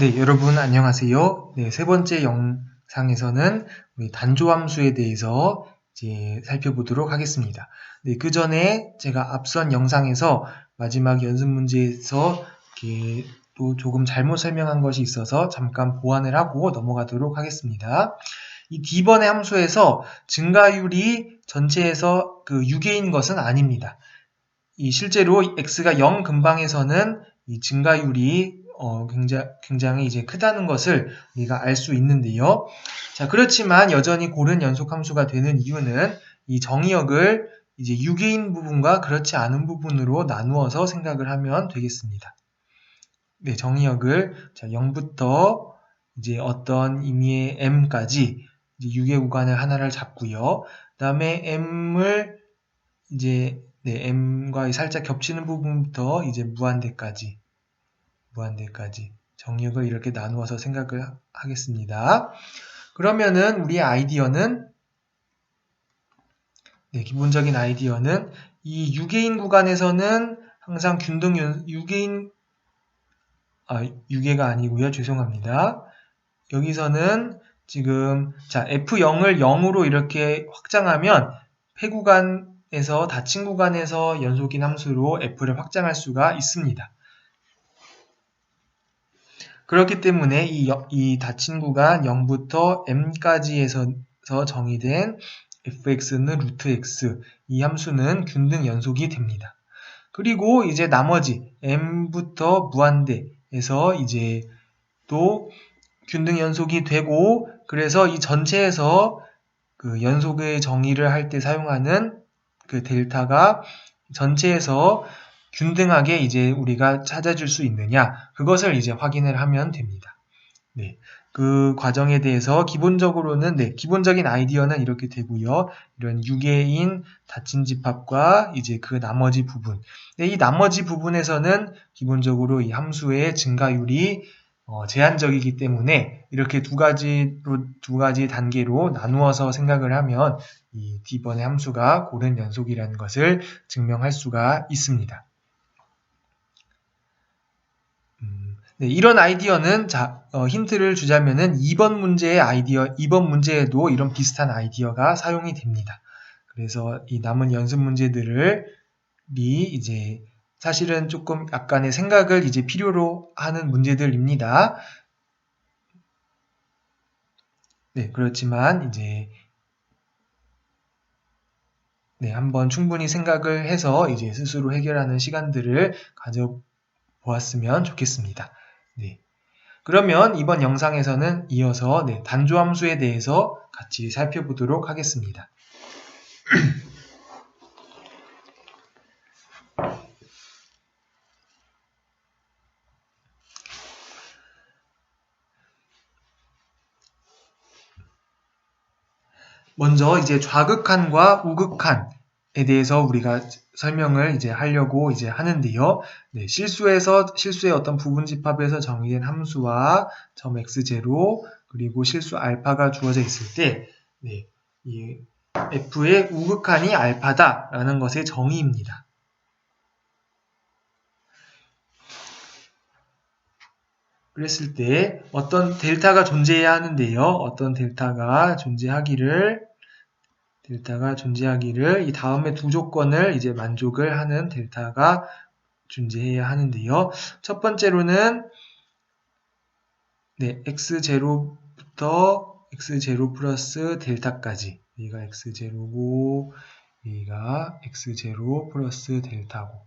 네, 여러분 안녕하세요. 네, 세 번째 영상에서는 우리 단조함수에 대해서 이제 살펴보도록 하겠습니다. 네, 그 전에 제가 앞선 영상에서 마지막 연습 문제에서 이렇게 또 조금 잘못 설명한 것이 있어서 잠깐 보완을 하고 넘어가도록 하겠습니다. 이 D번의 함수에서 증가율이 전체에서 그 6개인 것은 아닙니다. 이 실제로 x가 0 근방에서는 이 증가율이 굉장히 이제 크다는 것을 우리가 알 수 있는데요. 자, 그렇지만 여전히 고른 연속 함수가 되는 이유는 이 정의역을 이제 6개인 부분과 그렇지 않은 부분으로 나누어서 생각을 하면 되겠습니다. 네, 정의역을 자, 0부터 이제 어떤 의미의 m까지 이제 6의 구간을 하나를 잡고요. 그 다음에 m을 이제 네, m과 살짝 겹치는 부분부터 이제 무한대까지 정의역을 이렇게 나누어서 생각을 하겠습니다. 그러면은 우리의 아이디어는 네, 기본적인 아이디어는 이 6개인 구간에서는 항상 균등 6개가 아니고요. 죄송합니다. 여기서는 지금 자 F0을 0으로 이렇게 확장하면 폐구간에서 닫힌 구간에서 연속인 함수로 F를 확장할 수가 있습니다. 그렇기 때문에 이 닫힌 구간 0부터 m까지에서 정의된 fx는 루트 x 이 함수는 균등 연속이 됩니다. 그리고 이제 나머지 m부터 무한대에서 이제 또 균등 연속이 되고 그래서 이 전체에서 그 연속의 정의를 할 때 사용하는 그 델타가 전체에서 균등하게 이제 우리가 찾아줄 수 있느냐 그것을 이제 확인을 하면 됩니다. 네, 그 과정에 대해서 기본적으로는 기본적인 아이디어는 이렇게 되고요. 이런 6개인 닫힌 집합과 이제 그 나머지 부분. 네, 이 나머지 부분에서는 기본적으로 이 함수의 증가율이 제한적이기 때문에 이렇게 두 가지 단계로 나누어서 생각을 하면 이 D번의 함수가 고른 연속이라는 것을 증명할 수가 있습니다. 네, 이런 아이디어는 힌트를 주자면은 2번 문제에도 이런 비슷한 아이디어가 사용이 됩니다. 그래서 이 남은 연습 문제들을 이제 사실은 조금 약간의 생각을 이제 필요로 하는 문제들입니다. 네, 그렇지만 이제 한번 충분히 생각을 해서 이제 스스로 해결하는 시간들을 가져보았으면 좋겠습니다. 네. 그러면 이번 영상에서는 이어서 단조함수에 대해서 같이 살펴보도록 하겠습니다. 먼저 이제 좌극한과 우극한에 대해서 우리가 설명을 이제 하려고 이제 하는데요. 실수의 어떤 부분 집합에서 정의된 함수와 점 x0 그리고 실수 알파가 주어져 있을 때, 이 f의 우극한이 알파다라는 것의 정의입니다. 그랬을 때 어떤 델타가 존재해야 하는데요. 어떤 델타가 존재하기를 이 다음에 두 조건을 이제 만족을 하는 델타가 존재해야 하는데요. 첫 번째로는 x0부터 x0 플러스 델타까지 여기가 x0고 여기가 x0 플러스 델타고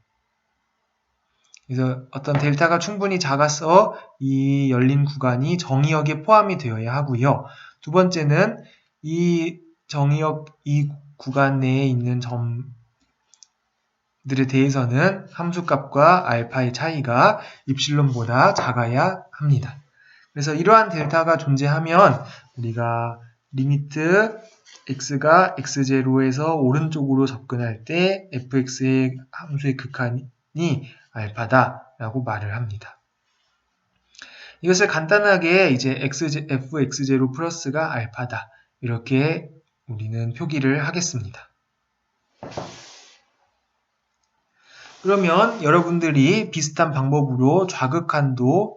그래서 어떤 델타가 충분히 작아서 이 열린 구간이 정의역에 포함이 되어야 하고요. 두 번째는 이 정의역 이 구간 내에 있는 점들에 대해서는 함수값과 알파의 차이가 입실론보다 작아야 합니다. 그래서 이러한 델타가 존재하면 우리가 리미트 x가 x0에서 오른쪽으로 접근할 때 fx의 함수의 극한이 알파다라고 말을 합니다. 이것을 간단하게 이제 fx0 플러스가 알파다 이렇게 우리는 표기를 하겠습니다. 그러면 여러분들이 비슷한 방법으로 좌극한도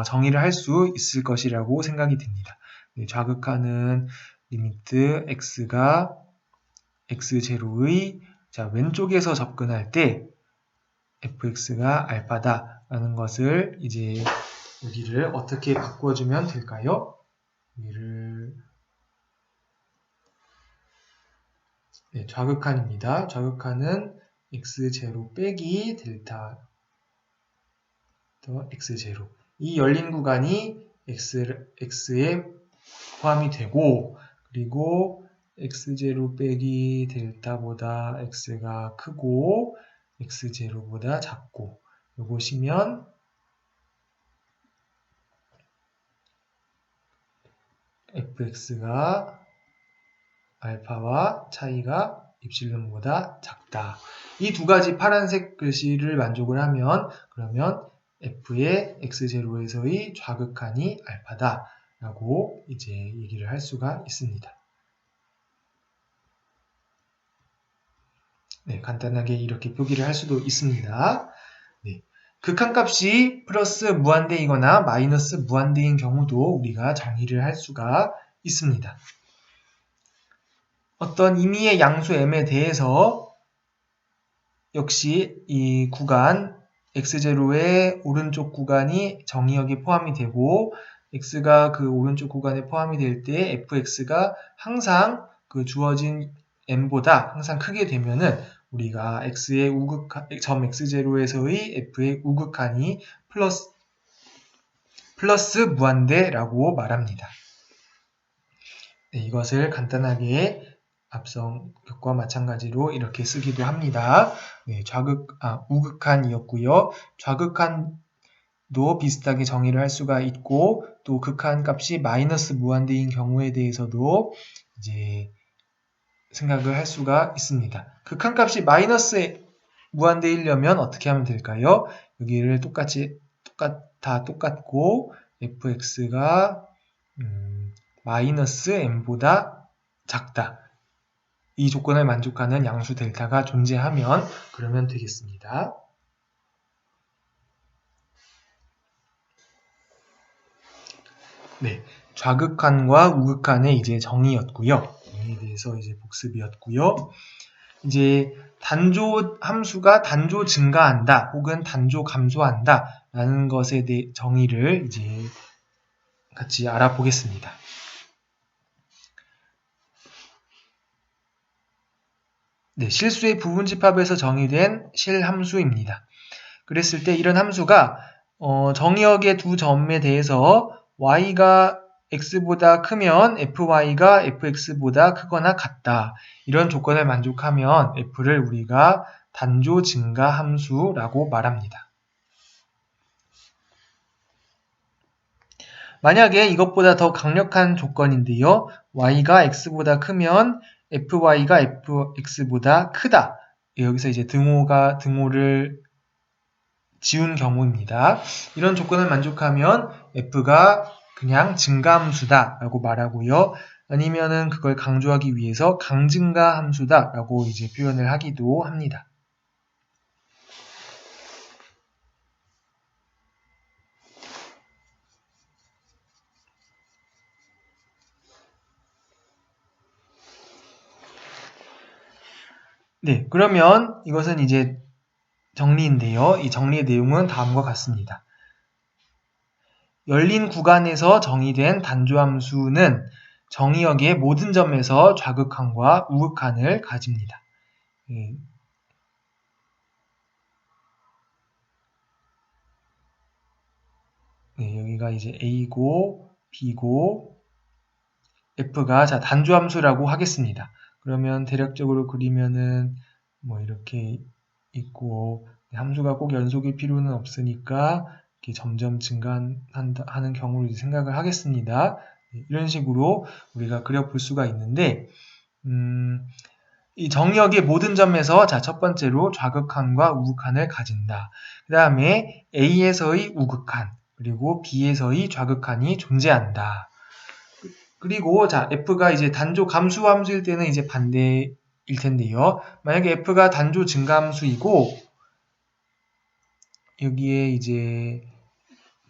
정의를 할 수 있을 것이라고 생각이 듭니다. 네, 좌극한은 리미트 x가 x0의 왼쪽에서 접근할 때 fx가 알파다 라는 것을 이제 여기를 어떻게 바꿔주면 될까요? 여기를 네, 좌극한입니다. 좌극한은 x0 빼기 델타 더 x0 이 열린 구간이 x에 포함이 되고 그리고 x0 빼기 델타보다 x가 크고 x0보다 작고 이것이면 fx가 알파와 차이가 입실론보다 작다. 이 두 가지 파란색 글씨를 만족을 하면 그러면 f의 x0에서의 좌극한이 알파다 라고 이제 얘기를 할 수가 있습니다. 네, 간단하게 이렇게 표기를 할 수도 있습니다. 네, 극한값이 플러스 무한대이거나 마이너스 무한대인 경우도 우리가 정의를 할 수가 있습니다. 어떤 임의의 양수 m에 대해서 역시 이 구간 x0의 오른쪽 구간이 정의역에 포함이 되고 x가 그 오른쪽 구간에 포함이 될 때 fx가 항상 그 주어진 m보다 항상 크게 되면은 우리가 x의 점 x0에서의 f의 우극한이 플러스 무한대라고 말합니다. 네, 이것을 간단하게 앞선 것과 마찬가지로 이렇게 쓰기도 합니다. 네, 우극한이었고요. 좌극한도 비슷하게 정의를 할 수가 있고 또 극한 값이 마이너스 무한대인 경우에 대해서도 이제 생각을 할 수가 있습니다. 극한 값이 마이너스 무한대이려면 어떻게 하면 될까요? 여기를 똑같고 fx가 마이너스 m보다 작다. 이 조건을 만족하는 양수 델타가 존재하면 그러면 되겠습니다. 네, 좌극한과 우극한의 이제 정의였고요. 정의에 대해서 이제 복습이었고요. 이제 단조 함수가 단조 증가한다 혹은 단조 감소한다 라는 것에 대해 정의를 이제 같이 알아보겠습니다. 네, 실수의 부분집합에서 정의된 실함수입니다. 그랬을 때 이런 함수가 정의역의 두 점에 대해서 y가 x보다 크면 fy가 fx보다 크거나 같다. 이런 조건을 만족하면 f를 우리가 단조 증가 함수라고 말합니다. 만약에 이것보다 더 강력한 조건인데요. y가 x보다 크면 fy가 fx보다 크다. 여기서 이제 등호를 지운 경우입니다. 이런 조건을 만족하면 f가 그냥 증가함수다 라고 말하고요. 아니면은 그걸 강조하기 위해서 강증가 함수다 라고 이제 표현을 하기도 합니다. 네, 그러면 이것은 이제 정리인데요. 이 정리의 내용은 다음과 같습니다. 열린 구간에서 정의된 단조함수는 정의역의 모든 점에서 좌극한과 우극한을 가집니다. 네, 여기가 이제 A고 B고 F가 단조함수라고 하겠습니다. 그러면 대략적으로 그리면은 뭐 이렇게 있고 함수가 꼭 연속일 필요는 없으니까 이렇게 점점 증가하는 경우를 생각을 하겠습니다. 이런 식으로 우리가 그려볼 수가 있는데 이 정의역의 모든 점에서 첫 번째로 좌극한과 우극한을 가진다. 그 다음에 A에서의 우극한 그리고 B에서의 좌극한이 존재한다. 그리고 F가 이제 단조 감소함수일 때는 이제 반대일 텐데요. 만약에 F가 단조 증가함수이고 여기에 이제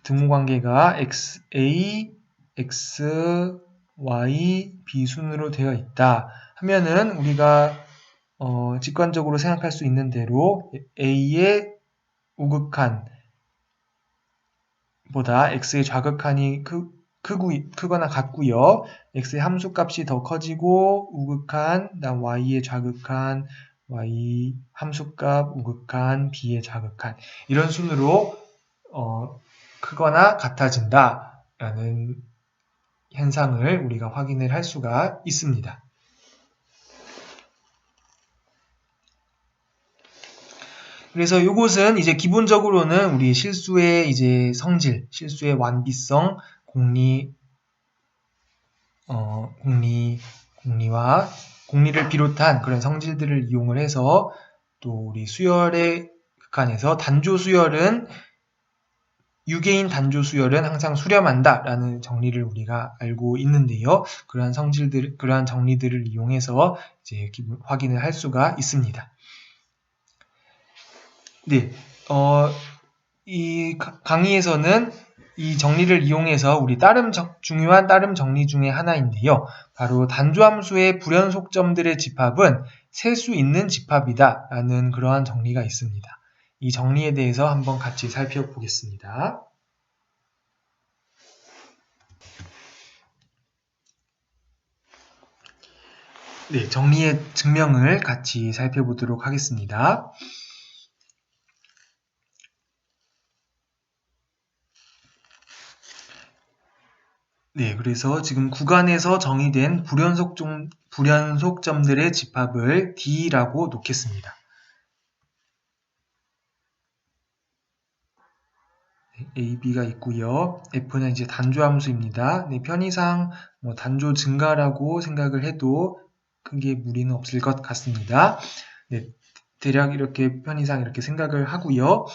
등호관계가 xa, x, y, b 순으로 되어 있다 하면은 우리가 직관적으로 생각할 수 있는 대로 a의 우극한 보다 x의 좌극한이 크거나 같고요. x의 함수값이 더 커지고 우극한, 그다음 y의 좌극한, y 함수값, 우극한, b의 좌극한 이런 순으로 크거나 같아진다 라는 현상을 우리가 확인을 할 수가 있습니다. 그래서 이것은 이제 기본적으로는 우리 실수의 이제 성질, 실수의 완비성, 공리를 비롯한 그런 성질들을 이용을 해서 또 우리 수열의 극한에서 유계인 단조 수열은 항상 수렴한다 라는 정리를 우리가 알고 있는데요. 그러한 정리들을 이용해서 이제 확인을 할 수가 있습니다. 네, 이 강의에서는 이 정리를 이용해서 우리 중요한 따름 정리 중에 하나인데요. 바로 단조함수의 불연속점들의 집합은 셀 수 있는 집합이다 라는 그러한 정리가 있습니다. 이 정리에 대해서 한번 같이 살펴보겠습니다. 네, 정리의 증명을 같이 살펴보도록 하겠습니다. 네, 그래서 지금 구간에서 정의된 불연속점들의 집합을 D라고 놓겠습니다. A, B가 있고요. F는 이제 단조함수입니다. 네, 편의상 단조 증가라고 생각을 해도 크게 무리는 없을 것 같습니다. 네, 대략 이렇게 편의상 이렇게 생각을 하고요.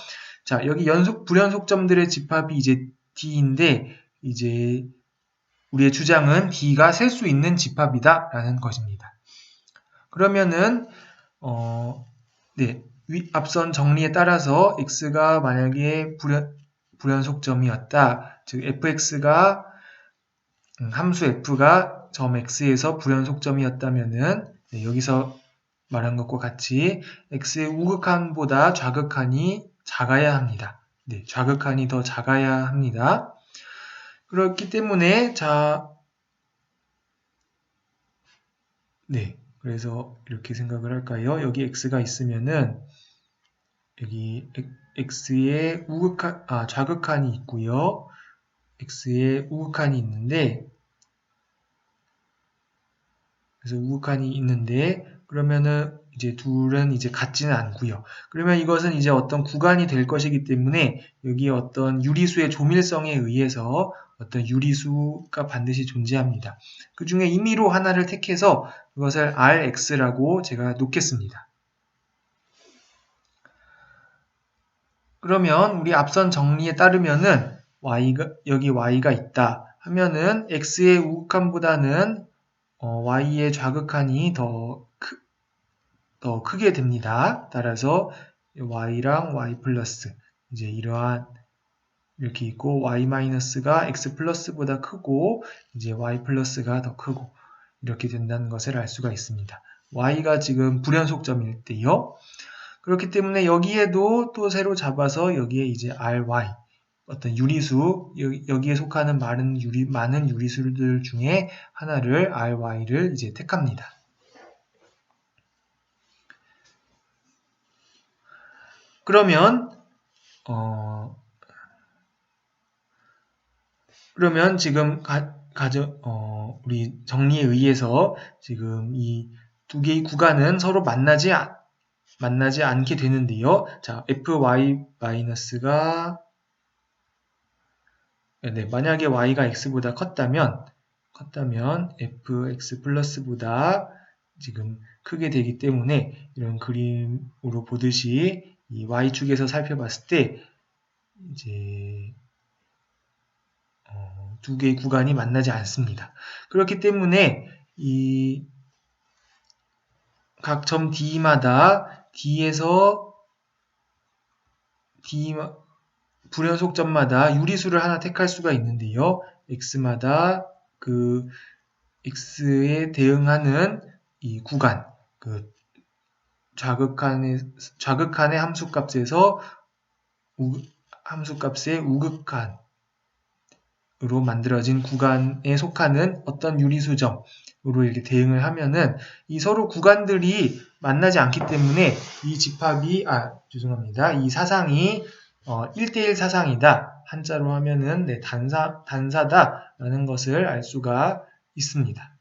자, 여기 불연속점들의 집합이 이제 D인데 이제 우리의 주장은 D가 셀 수 있는 집합이다 라는 것입니다. 그러면은 네, 앞선 정리에 따라서 X가 만약에 불연속점이었다. 즉 fx가 함수 f가 점 x에서 불연속점이었다면은 네, 여기서 말한 것과 같이 x의 우극한보다 좌극한이 작아야 합니다. 네, 좌극한이 더 작아야 합니다. 그렇기 때문에 네, 그래서 이렇게 생각을 할까요? 여기 x가 있으면은 여기 x의 좌극한이 있고요. x의 우극한이 있는데 그래서 우극한이 있는데 그러면은 이제 둘은 이제 같지는 않고요. 그러면 이것은 이제 어떤 구간이 될 것이기 때문에 여기에 어떤 유리수의 조밀성에 의해서 어떤 유리수가 반드시 존재합니다. 그 중에 임의로 하나를 택해서 그것을 Rx라고 제가 놓겠습니다. 그러면 우리 앞선 정리에 따르면은 여기 y가 있다 하면은 x의 우극한보다는 y의 좌극한이 더 크게 됩니다. 따라서 y랑 y 플러스 이제 이러한 이렇게 있고 y 마이너스가 x 플러스보다 크고 이제 y 플러스가 더 크고 이렇게 된다는 것을 알 수가 있습니다. y가 지금 불연속점일 때요. 그렇기 때문에 여기에도 또 새로 잡아서 여기에 이제 ry 어떤 유리수 여기에 속하는 많은 유리수들 중에 하나를 ry를 이제 택합니다. 그러면 지금 우리 정리에 의해서 지금 이 두 개의 구간은 서로 만나지 않게 되는데요. 자, fy-가 네, 만약에 y가 x보다 컸다면 fx 플러스보다 지금 크게 되기 때문에 이런 그림으로 보듯이 이 y축에서 살펴봤을 때 이제 두 개의 구간이 만나지 않습니다. 그렇기 때문에 이 각 점 D마다 불연속점마다 유리수를 하나 택할 수가 있는데요. x마다 그 x에 대응하는 이 구간, 그 좌극한의 함수값에서 함수값의 우극한으로 만들어진 구간에 속하는 어떤 유리수점으로 이렇게 대응을 하면은 이 서로 구간들이 만나지 않기 때문에 이 집합이 이 사상이 1대1 사상이다. 한자로 하면은 단사다라는 것을 알 수가 있습니다.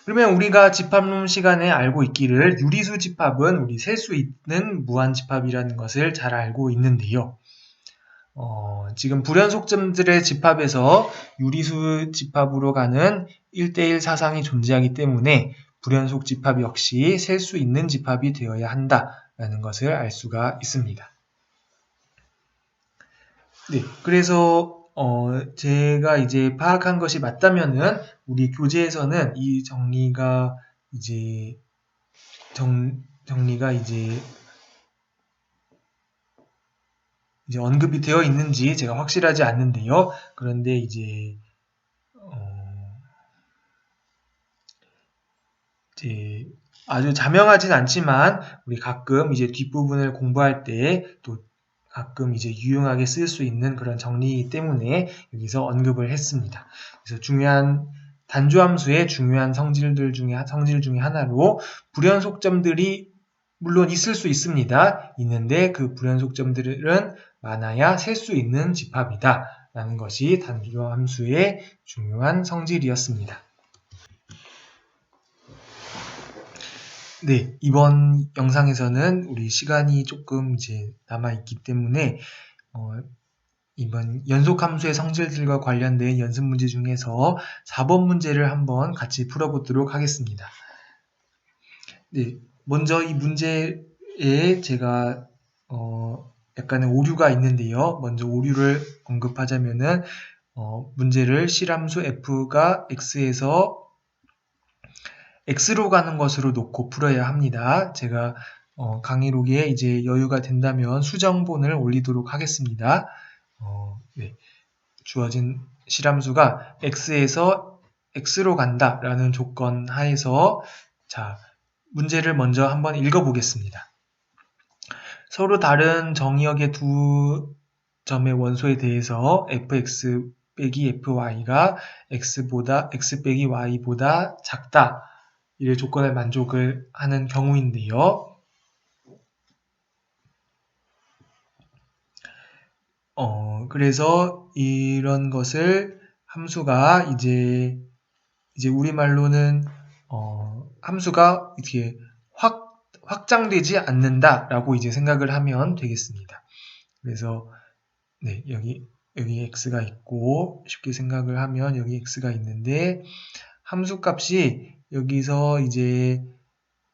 그러면 우리가 집합론 시간에 알고 있기를 유리수 집합은 우리 셀 수 있는 무한집합이라는 것을 잘 알고 있는데요. 지금 불연속점들의 집합에서 유리수 집합으로 가는 1대1 사상이 존재하기 때문에 불연속 집합 역시 셀 수 있는 집합이 되어야 한다라는 것을 알 수가 있습니다. 네, 그래서 제가 이제 파악한 것이 맞다면은 우리 교재에서는 이 정리가 이제 언급이 되어 있는지 제가 확실하지 않는데요. 그런데 이제 아주 자명하진 않지만 우리 가끔 이제 뒷부분을 공부할 때 또 가끔 이제 유용하게 쓸 수 있는 그런 정리이기 때문에 여기서 언급을 했습니다. 그래서 단조함수의 중요한 성질 중에 하나로 불연속점들이 물론 있을 수 있습니다. 있는데 그 불연속점들은 많아야 셀 수 있는 집합이다 라는 것이 단조함수의 중요한 성질이었습니다. 네, 이번 영상에서는 우리 시간이 조금 이제 남아있기 때문에 이번 연속함수의 성질들과 관련된 연습 문제 중에서 4번 문제를 한번 같이 풀어보도록 하겠습니다. 네, 먼저 이 문제에 제가 약간의 오류가 있는데요. 먼저 오류를 언급하자면은 문제를 실함수 f가 x에서 x로 가는 것으로 놓고 풀어야 합니다. 제가 강의록에 이제 여유가 된다면 수정본을 올리도록 하겠습니다. 네. 주어진 실함수가 x에서 x로 간다라는 조건 하에서 자, 문제를 먼저 한번 읽어보겠습니다. 서로 다른 정의역의 두 점의 원소에 대해서 fx 빼기 fy가 x 빼기 y보다 작다. 이를 조건에 만족을 하는 경우인데요. 그래서 이런 것을 함수가 이제 우리말로는 함수가 이렇게 확장되지 않는다라고 이제 생각을 하면 되겠습니다. 그래서 네, 여기 x가 있고 쉽게 생각을 하면 여기 x가 있는데 함수 값이 여기서 이제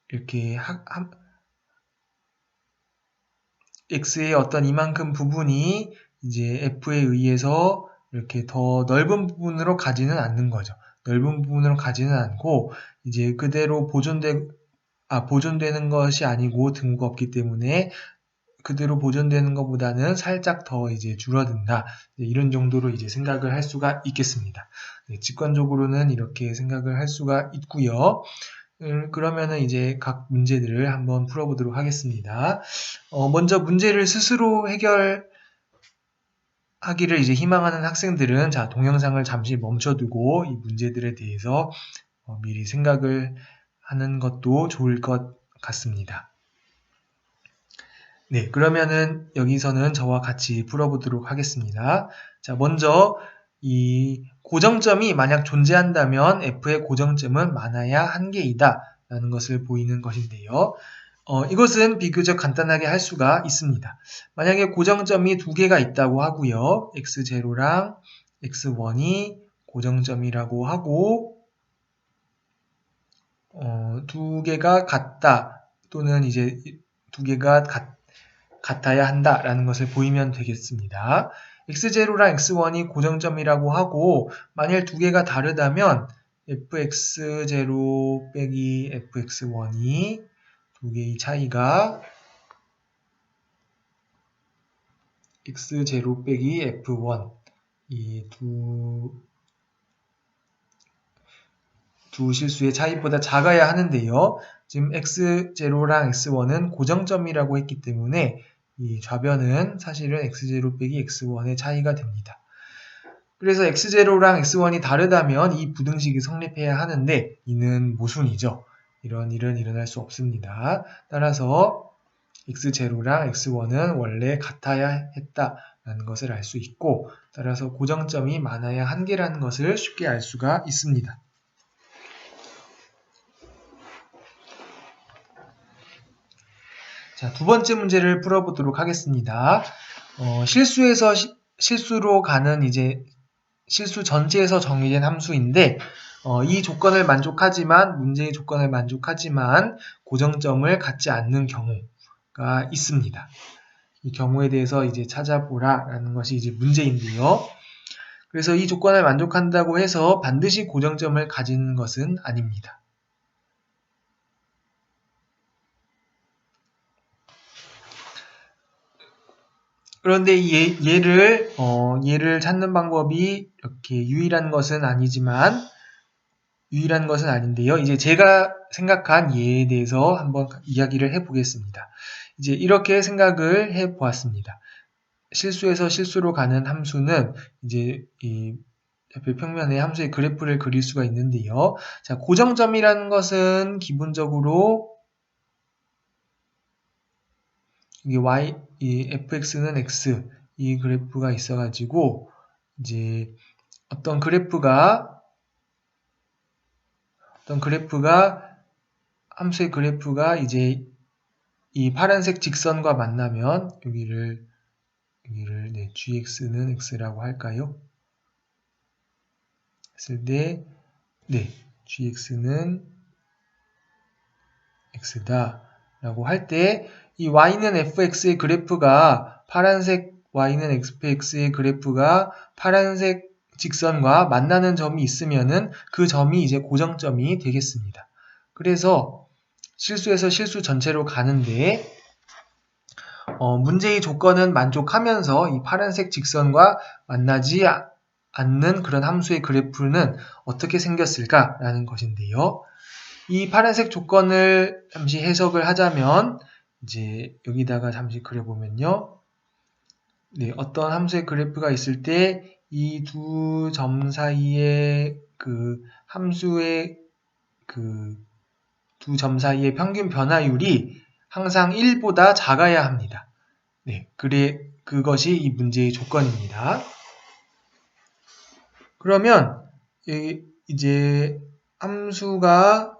이렇게 x의 어떤 이만큼 부분이 이제 f에 의해서 이렇게 더 넓은 부분으로 가지는 않는 거죠. 넓은 부분으로 가지는 않고 이제 그대로 보존되는 것이 아니고 등호가 없기 때문에 그대로 보존되는 것보다는 살짝 더 이제 줄어든다. 이런 정도로 이제 생각을 할 수가 있겠습니다. 네, 직관적으로는 이렇게 생각을 할 수가 있고요. 그러면은 이제 각 문제들을 한번 풀어보도록 하겠습니다. 먼저 문제를 스스로 해결하기를 이제 희망하는 학생들은 자, 동영상을 잠시 멈춰두고 이 문제들에 대해서 미리 생각을 하는 것도 좋을 것 같습니다. 네, 그러면은 여기서는 저와 같이 풀어보도록 하겠습니다. 자, 먼저 이 고정점이 만약 존재한다면 f의 고정점은 많아야 한 개이다 라는 것을 보이는 것인데요. 이것은 비교적 간단하게 할 수가 있습니다. 만약에 고정점이 두 개가 있다고 하고요. x0랑 x1이 고정점이라고 하고 두 개가 같다 또는 이제 두 개가 같아야 한다라는 것을 보이면 되겠습니다. x0랑 x1이 고정점이라고 하고 만일 두 개가 다르다면 fx0 빼기 fx1이 두 개의 차이가 x0 빼기 f1 이 두 실수의 차이보다 작아야 하는데요. 지금 x0랑 x1은 고정점이라고 했기 때문에 이 좌변은 사실은 x0 빼기 x1의 차이가 됩니다. 그래서 x0랑 x1이 다르다면 이 부등식이 성립해야 하는데 이는 모순이죠. 이런 일은 일어날 수 없습니다. 따라서 x0랑 x1은 원래 같아야 했다라는 것을 알 수 있고, 따라서 고정점이 많아야 한계라는 것을 쉽게 알 수가 있습니다. 자, 두 번째 문제를 풀어보도록 하겠습니다. 실수에서 실수로 가는 이제 실수 전체에서 정의된 함수인데 이 조건을 만족하지만 문제의 조건을 만족하지만 고정점을 갖지 않는 경우가 있습니다. 이 경우에 대해서 이제 찾아보라라는 것이 이제 문제인데요. 그래서 이 조건을 만족한다고 해서 반드시 고정점을 가지는 것은 아닙니다. 그런데 얘를 찾는 방법이 이렇게 유일한 것은 아닌데요. 이제 제가 생각한 얘에 대해서 한번 이야기를 해보겠습니다. 이제 이렇게 생각을 해보았습니다. 실수에서 실수로 가는 함수는 이제 이 평면에 함수의 그래프를 그릴 수가 있는데요. 자, 고정점이라는 것은 기본적으로 이게 이 fx는 x 이 그래프가 있어가지고 이제 어떤 함수의 그래프가 이제 이 파란색 직선과 만나면 여기를 gx는 x라고 할까요? 했을 때 gx는 x다 라고 할 때 이 y는 fx의 그래프가 파란색 y는 fx의 그래프가 파란색 직선과 만나는 점이 있으면은 그 점이 이제 고정점이 되겠습니다. 그래서 실수에서 실수 전체로 가는데 문제의 조건은 만족하면서 이 파란색 직선과 만나지 않는 그런 함수의 그래프는 어떻게 생겼을까라는 것인데요. 이 파란색 조건을 잠시 해석을 하자면 이제 여기다가 잠시 그려보면요. 어떤 함수의 그래프가 있을 때 이 두 점 사이의 그 함수의 두 점 사이의 평균 변화율이 항상 1보다 작아야 합니다. 그것이 이 문제의 조건입니다. 그러면 이제 함수가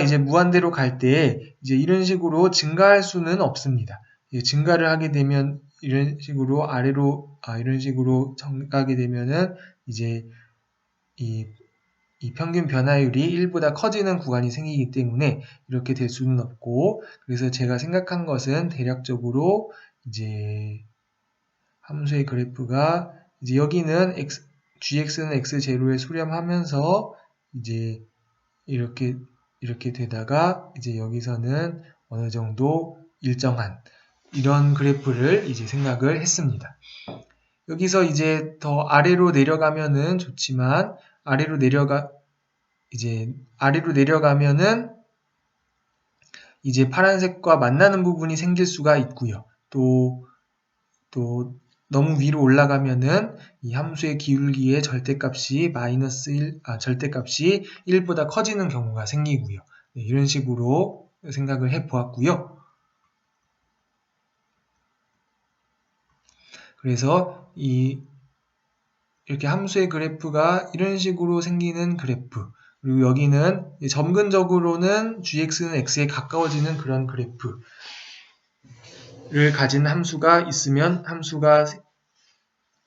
이제 무한대로 갈 때 이제 이런 식으로 증가할 수는 없습니다. 증가를 하게 되면 이런 식으로 이런 식으로 가게 되면은 이제 이 평균 변화율이 1보다 커지는 구간이 생기기 때문에 이렇게 될 수는 없고, 그래서 제가 생각한 것은 대략적으로 이제 함수의 그래프가 이제 여기는 gx는 x0에 수렴하면서 이제 이렇게 되다가 이제 여기서는 어느 정도 일정한 이런 그래프를 이제 생각을 했습니다. 여기서 이제 더 아래로 내려가면은 좋지만 아래로 내려가면은 이제 파란색과 만나는 부분이 생길 수가 있고요. 또 너무 위로 올라가면은 이 함수의 기울기의 절대값이 절대값이 1보다 커지는 경우가 생기고요. 이런 식으로 생각을 해 보았고요. 그래서 이렇게 함수의 그래프가 이런 식으로 생기는 그래프, 그리고 여기는 점근적으로는 gx는 x에 가까워지는 그런 그래프를 가진 함수가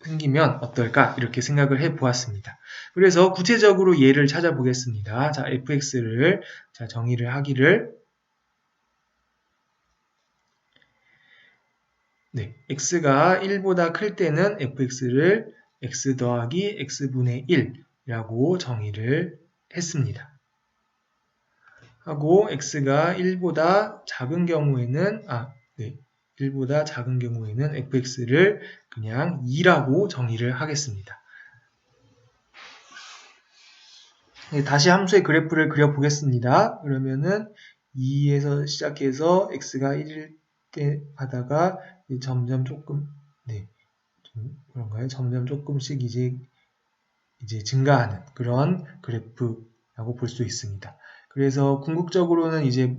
생기면 어떨까 이렇게 생각을 해 보았습니다. 그래서 구체적으로 예를 찾아보겠습니다. 자, fx를 정의를 하기를 x가 1보다 클 때는 fx를 x 더하기 x분의 1이라고 정의를 했습니다. 하고 x가 1보다 작은 경우에는 1보다 작은 경우에는 fx를 그냥 2라고 정의를 하겠습니다. 네, 다시 함수의 그래프를 그려보겠습니다. 그러면은 2에서 시작해서 x가 1일 때 가다가 점점 조금 좀 그런가요? 점점 조금씩 이제 증가하는 그런 그래프라고 볼 수 있습니다. 그래서 궁극적으로는 이제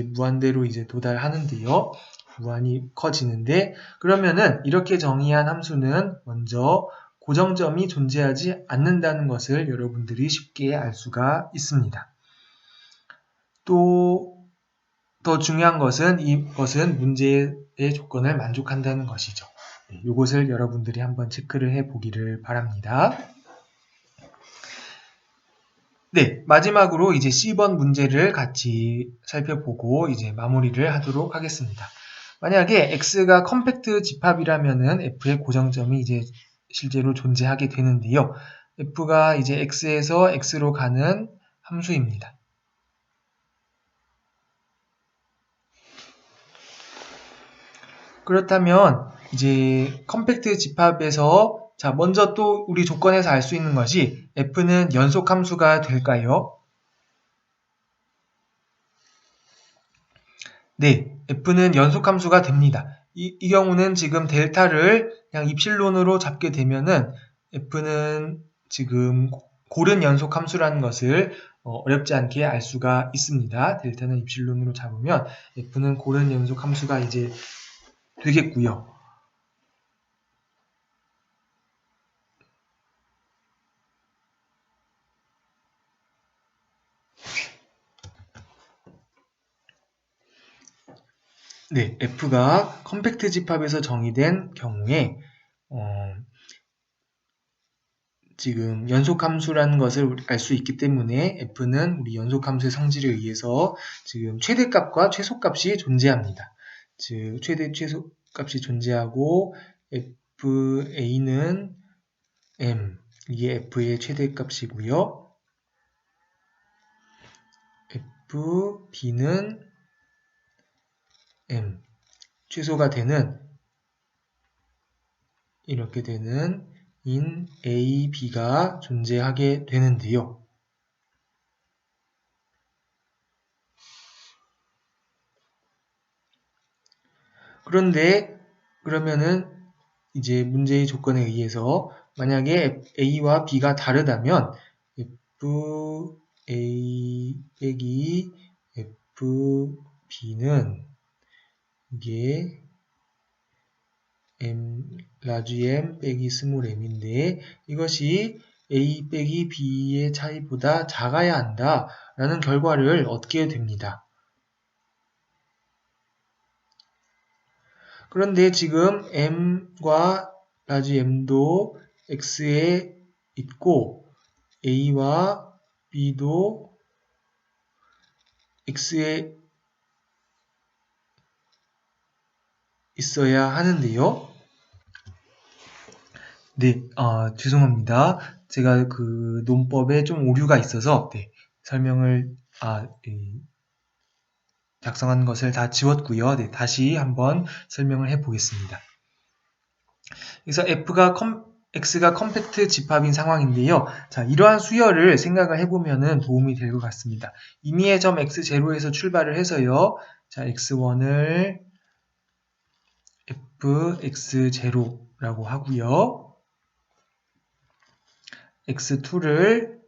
무한대로 이제 도달하는데요. 무한히 커지는데, 그러면은 이렇게 정의한 함수는 먼저 고정점이 존재하지 않는다는 것을 여러분들이 쉽게 알 수가 있습니다. 또 더 중요한 것은 이것은 문제의 조건을 만족한다는 것이죠. 이것을 여러분들이 한번 체크를 해 보기를 바랍니다. 네, 마지막으로 이제 C번 문제를 같이 살펴보고 이제 마무리를 하도록 하겠습니다. 만약에 X가 컴팩트 집합이라면은 F의 고정점이 이제 실제로 존재하게 되는데요. F가 이제 X에서 X로 가는 함수입니다. 그렇다면 이제 컴팩트 집합에서 자, 먼저 또 우리 조건에서 알 수 있는 것이 F는 연속 함수가 될까요? 네, F는 연속 함수가 됩니다. 이 경우는 지금 델타를 그냥 입실론으로 잡게 되면은 F는 지금 고른 연속 함수라는 것을 어렵지 않게 알 수가 있습니다. 델타는 입실론으로 잡으면 F는 고른 연속 함수가 이제 되겠고요. 네, F가 컴팩트 집합에서 정의된 경우에 지금 연속함수라는 것을 알 수 있기 때문에 F는 우리 연속함수의 성질에 의해서 지금 최대값과 최소값이 존재합니다. 즉 최대 최소값이 존재하고 FA는 M, 이게 F의 최대값이고요. FB는 M, 최소가 되는 이렇게 되는 인 A, B가 존재하게 되는데요. 그런데 그러면은 이제 문제의 조건에 의해서 만약에 A와 B가 다르다면 FA 빼기 FB는 이게 M 라지 M 빼기 스몰 m인데 이것이 A 빼기 B의 차이보다 작아야 한다 라는 결과를 얻게 됩니다. 그런데 지금 M과 라지 M도 X에 있고 A와 B도 X에 있어야 하는데요. 네, 죄송합니다. 제가 그 논법에 좀 오류가 있어서 설명을 작성한 것을 다 지웠고요. 네, 다시 한번 설명을 해 보겠습니다. 그래서 X가 컴팩트 집합인 상황인데요. 자, 이러한 수열을 생각을 해보면 도움이 될 것 같습니다. 임의의 점 X0에서 출발을 해서요. 자, X1을 fx0라고 하고요. x2를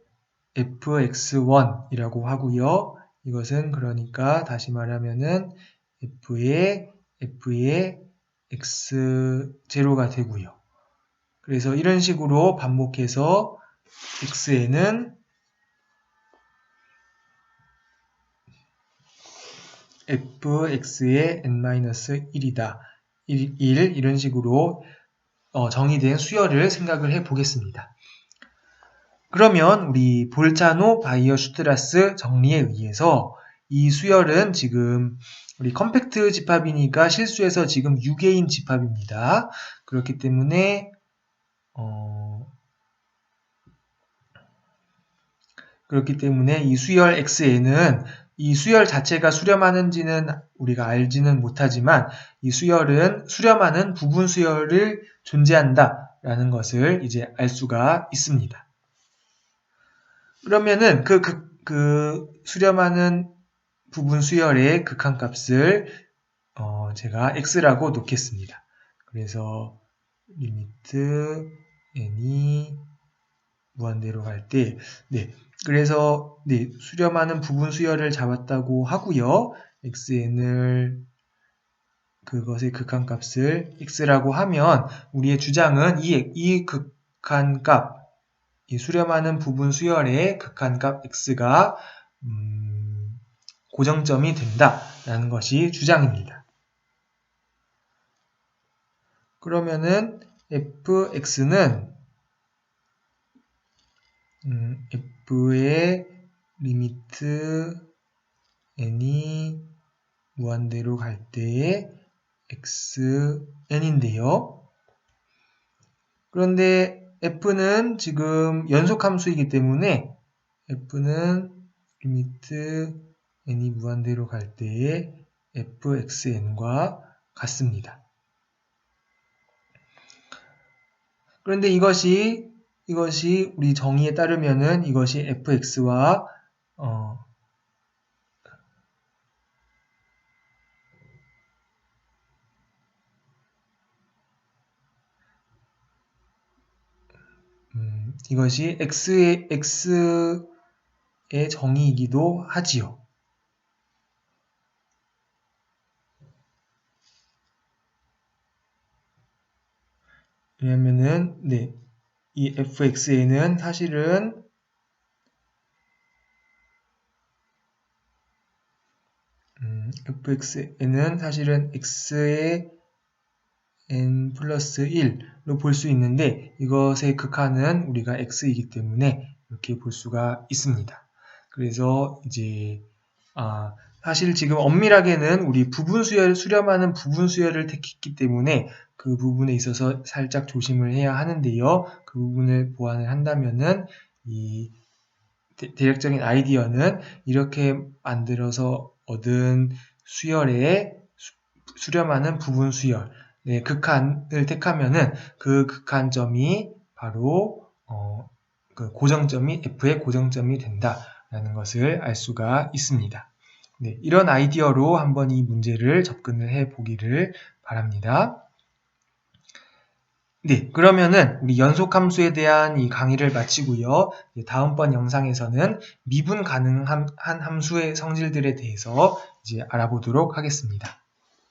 fx1이라고 하고요. 이것은 그러니까 다시 말하면은 f의 x0가 되고요. 그래서 이런 식으로 반복해서 x에는 fx의 n-1이다. 1 이런 식으로 정의된 수열을 생각을 해 보겠습니다. 그러면 우리 볼차노 바이어 슈트라스 정리에 의해서 이 수열은 지금 우리 컴팩트 집합이니까 실수해서 지금 6개인 집합입니다. 그렇기 때문에 그렇기 때문에 이 수열 x에는 이 수열 자체가 수렴하는지는 우리가 알지는 못하지만 이 수열은 수렴하는 부분 수열을 존재한다라는 것을 이제 알 수가 있습니다. 그러면은 그 수렴하는 부분 수열의 극한값을 제가 x라고 놓겠습니다. 그래서 리미트 n이 무한대로 갈 때, 네, 그래서 네, 수렴하는 부분 수열을 잡았다고 하고요. xn을 그것의 극한값을 x라고 하면 우리의 주장은 이 극한값, 이 수렴하는 부분 수열의 극한값 x가 고정점이 된다라는 것이 주장입니다. 그러면은 fx는 f의 리미트 n이 무한대로 갈 때의 xn인데요. 그런데 f는 지금 연속함수이기 때문에 f는 리미트 n이 무한대로 갈 때의 fxn과 같습니다. 그런데 이것이 우리 정의에 따르면은 이것이 fx와 이것이 x의 정의이기도 하지요. 왜냐면은 네, 이 fx에는 사실은 x의 n 플러스 1로 볼 수 있는데 이것의 극한은 우리가 x이기 때문에 이렇게 볼 수가 있습니다. 그래서 이제 사실 지금 엄밀하게는 우리 부분 수열, 수렴하는 부분 수열을 택했기 때문에 그 부분에 있어서 살짝 조심을 해야 하는데요. 그 부분을 보완을 한다면은 이 대략적인 아이디어는 이렇게 만들어서 얻은 수열에 수렴하는 부분 수열, 네, 극한을 택하면은 그 극한점이 바로 그 고정점이 f의 고정점이 된다라는 것을 알 수가 있습니다. 네, 이런 아이디어로 한번 이 문제를 접근을 해 보기를 바랍니다. 네, 그러면은 우리 연속함수에 대한 이 강의를 마치고요. 다음번 영상에서는 미분 가능한 함수의 성질들에 대해서 이제 알아보도록 하겠습니다.